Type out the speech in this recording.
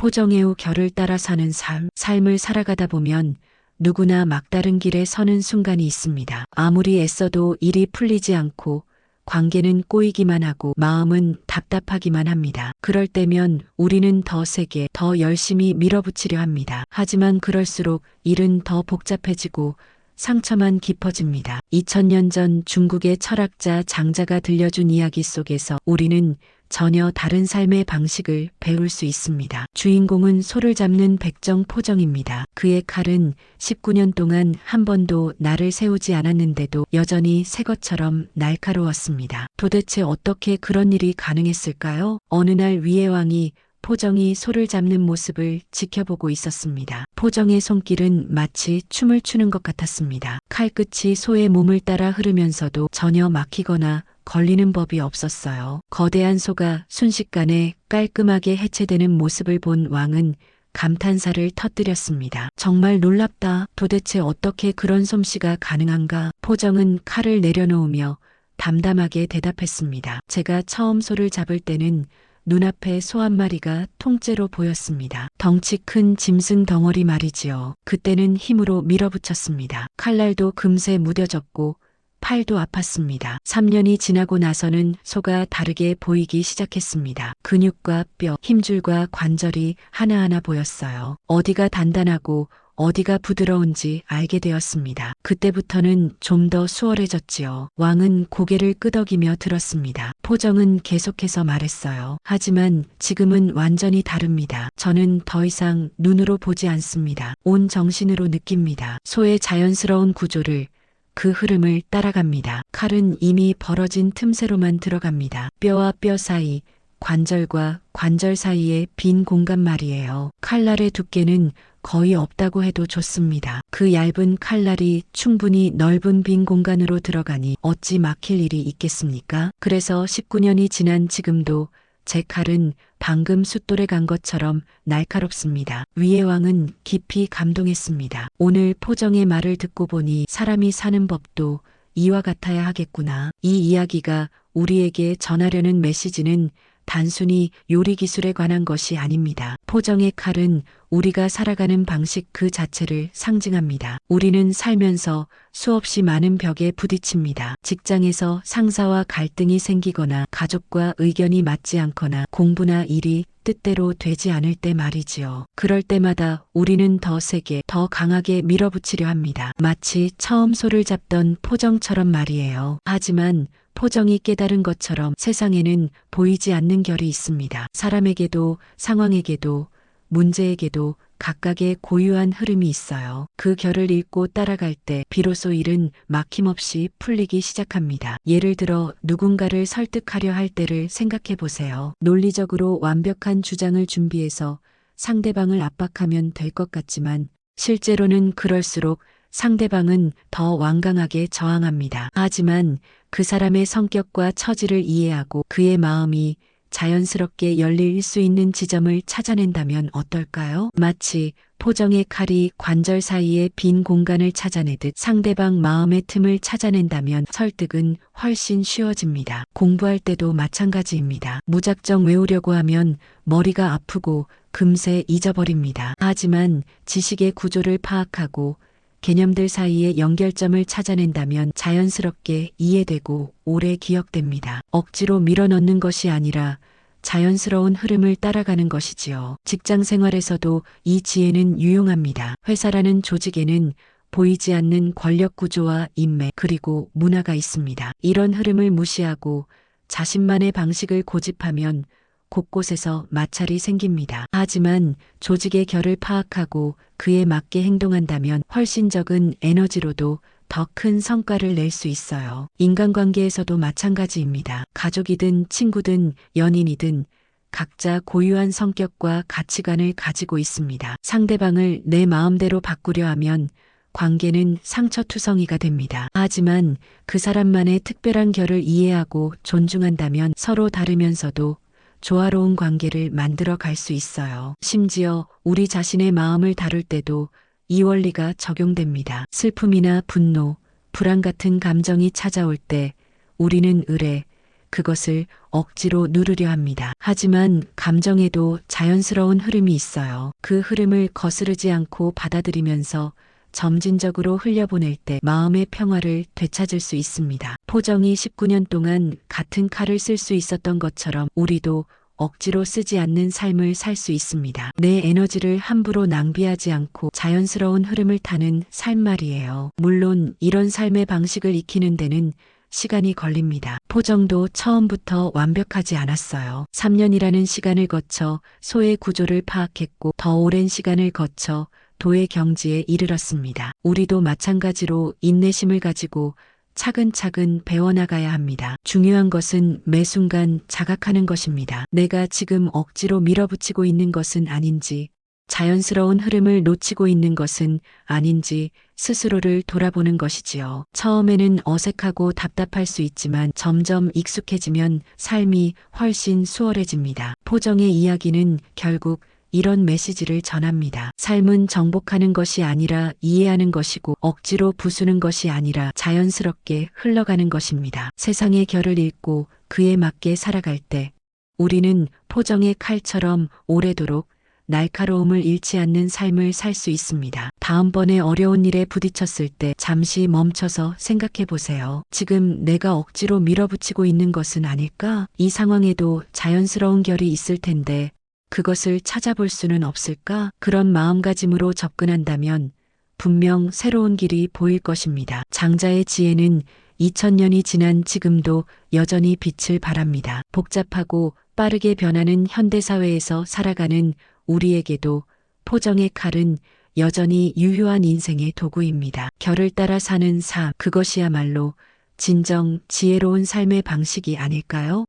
포정의 결을 따라 사는 삶을 살아가다 보면 누구나 막다른 길에 서는 순간이 있습니다. 아무리 애써도 일이 풀리지 않고 관계는 꼬이기만 하고 마음은 답답하기만 합니다. 그럴 때면 우리는 더 세게, 더 열심히 밀어붙이려 합니다. 하지만 그럴수록 일은 더 복잡해지고 상처만 깊어집니다. 2000년 전 중국의 철학자 장자가 들려준 이야기 속에서 우리는 전혀 다른 삶의 방식을 배울 수 있습니다. 주인공은 소를 잡는 백정 포정입니다. 그의 칼은 19년 동안 한 번도 날을 세우지 않았는데도 여전히 새 것처럼 날카로웠습니다. 도대체 어떻게 그런 일이 가능했을까요? 어느 날 위의 왕이 포정이 소를 잡는 모습을 지켜보고 있었습니다. 포정의 손길은 마치 춤을 추는 것 같았습니다. 칼끝이 소의 몸을 따라 흐르면서도 전혀 막히거나 걸리는 법이 없었어요. 거대한 소가 순식간에 깔끔하게 해체되는 모습을 본 왕은 감탄사를 터뜨렸습니다. 정말 놀랍다. 도대체 어떻게 그런 솜씨가 가능한가? 포정은 칼을 내려놓으며 담담하게 대답했습니다. 제가 처음 소를 잡을 때는 눈앞에 소 한 마리가 통째로 보였습니다. 덩치 큰 짐승 덩어리 말이지요. 그때는 힘으로 밀어붙였습니다. 칼날도 금세 무뎌졌고 팔도 아팠습니다. 3년이 지나고 나서는 소가 다르게 보이기 시작했습니다. 근육과 뼈, 힘줄과 관절이 하나하나 보였어요. 어디가 단단하고 어디가 부드러운지 알게 되었습니다. 그때부터는 좀 더 수월해졌지요. 왕은 고개를 끄덕이며 들었습니다. 포정은 계속해서 말했어요. 하지만 지금은 완전히 다릅니다. 저는 더 이상 눈으로 보지 않습니다. 온 정신으로 느낍니다. 소의 자연스러운 구조를, 그 흐름을 따라갑니다. 칼은 이미 벌어진 틈새로만 들어갑니다. 뼈와 뼈 사이, 관절과 관절 사이에 빈 공간 말이에요. 칼날의 두께는 거의 없다고 해도 좋습니다. 그 얇은 칼날이 충분히 넓은 빈 공간으로 들어가니 어찌 막힐 일이 있겠습니까? 그래서 19년이 지난 지금도 제 칼은 방금 숫돌에 간 것처럼 날카롭습니다. 위의 왕은 깊이 감동했습니다. 오늘 포정의 말을 듣고 보니 사람이 사는 법도 이와 같아야 하겠구나. 이 이야기가 우리에게 전하려는 메시지는 단순히 요리 기술에 관한 것이 아닙니다. 포정의 칼은 우리가 살아가는 방식 그 자체를 상징합니다. 우리는 살면서 수없이 많은 벽에 부딪힙니다. 직장에서 상사와 갈등이 생기거나 가족과 의견이 맞지 않거나 공부나 일이 뜻대로 되지 않을 때 말이지요. 그럴 때마다 우리는 더 세게, 더 강하게 밀어붙이려 합니다. 마치 처음 소를 잡던 포정처럼 말이에요. 하지만 포정이 깨달은 것처럼 세상에는 보이지 않는 결이 있습니다. 사람에게도 상황에게도 문제에게도 각각의 고유한 흐름이 있어요. 그 결을 읽고 따라갈 때 비로소 일은 막힘없이 풀리기 시작합니다. 예를 들어 누군가를 설득하려 할 때를 생각해 보세요. 논리적으로 완벽한 주장을 준비해서 상대방을 압박하면 될 것 같지만 실제로는 그럴수록 상대방은 더 완강하게 저항합니다. 하지만 그 사람의 성격과 처지를 이해하고 그의 마음이 자연스럽게 열릴 수 있는 지점을 찾아낸다면 어떨까요? 마치 포정의 칼이 관절 사이의 빈 공간을 찾아내듯 상대방 마음의 틈을 찾아낸다면 설득은 훨씬 쉬워집니다. 공부할 때도 마찬가지입니다. 무작정 외우려고 하면 머리가 아프고 금세 잊어버립니다. 하지만 지식의 구조를 파악하고 개념들 사이의 연결점을 찾아낸다면 자연스럽게 이해되고 오래 기억됩니다. 억지로 밀어넣는 것이 아니라 자연스러운 흐름을 따라가는 것이지요. 직장 생활에서도 이 지혜는 유용합니다. 회사라는 조직에는 보이지 않는 권력 구조와 인맥 그리고 문화가 있습니다. 이런 흐름을 무시하고 자신만의 방식을 고집하면 곳곳에서 마찰이 생깁니다. 하지만 조직의 결을 파악하고 그에 맞게 행동한다면 훨씬 적은 에너지로도 더 큰 성과를 낼 수 있어요. 인간관계에서도 마찬가지입니다. 가족이든 친구든 연인이든 각자 고유한 성격과 가치관을 가지고 있습니다. 상대방을 내 마음대로 바꾸려 하면 관계는 상처투성이가 됩니다. 하지만 그 사람만의 특별한 결을 이해하고 존중한다면 서로 다르면서도 조화로운 관계를 만들어 갈 수 있어요. 심지어 우리 자신의 마음을 다룰 때도 이 원리가 적용됩니다. 슬픔이나 분노, 불안 같은 감정이 찾아올 때 우리는 의뢰, 그것을 억지로 누르려 합니다. 하지만 감정에도 자연스러운 흐름이 있어요. 그 흐름을 거스르지 않고 받아들이면서 점진적으로 흘려보낼 때 마음의 평화를 되찾을 수 있습니다. 포정이 19년 동안 같은 칼을 쓸 수 있었던 것처럼 우리도 억지로 쓰지 않는 삶을 살 수 있습니다. 내 에너지를 함부로 낭비하지 않고 자연스러운 흐름을 타는 삶 말이에요. 물론 이런 삶의 방식을 익히는 데는 시간이 걸립니다. 포정도 처음부터 완벽하지 않았어요. 3년이라는 시간을 거쳐 소의 구조를 파악했고 더 오랜 시간을 거쳐 도의 경지에 이르렀습니다. 우리도 마찬가지로 인내심을 가지고 차근차근 배워나가야 합니다. 중요한 것은 매 순간 자각하는 것입니다. 내가 지금 억지로 밀어붙이고 있는 것은 아닌지, 자연스러운 흐름을 놓치고 있는 것은 아닌지 스스로를 돌아보는 것이지요. 처음에는 어색하고 답답할 수 있지만 점점 익숙해지면 삶이 훨씬 수월해집니다. 포정의 이야기는 결국 이런 메시지를 전합니다. 삶은 정복하는 것이 아니라 이해하는 것이고 억지로 부수는 것이 아니라 자연스럽게 흘러가는 것입니다. 세상의 결을 읽고 그에 맞게 살아갈 때 우리는 포정의 칼처럼 오래도록 날카로움을 잃지 않는 삶을 살 수 있습니다. 다음번에 어려운 일에 부딪혔을 때 잠시 멈춰서 생각해 보세요. 지금 내가 억지로 밀어붙이고 있는 것은 아닐까? 이 상황에도 자연스러운 결이 있을 텐데 그것을 찾아볼 수는 없을까? 그런 마음가짐으로 접근한다면 분명 새로운 길이 보일 것입니다. 장자의 지혜는 2000년이 지난 지금도 여전히 빛을 발합니다. 복잡하고 빠르게 변하는 현대사회에서 살아가는 우리에게도 포정의 칼은 여전히 유효한 인생의 도구입니다. 결을 따라 사는 삶, 그것이야말로 진정 지혜로운 삶의 방식이 아닐까요?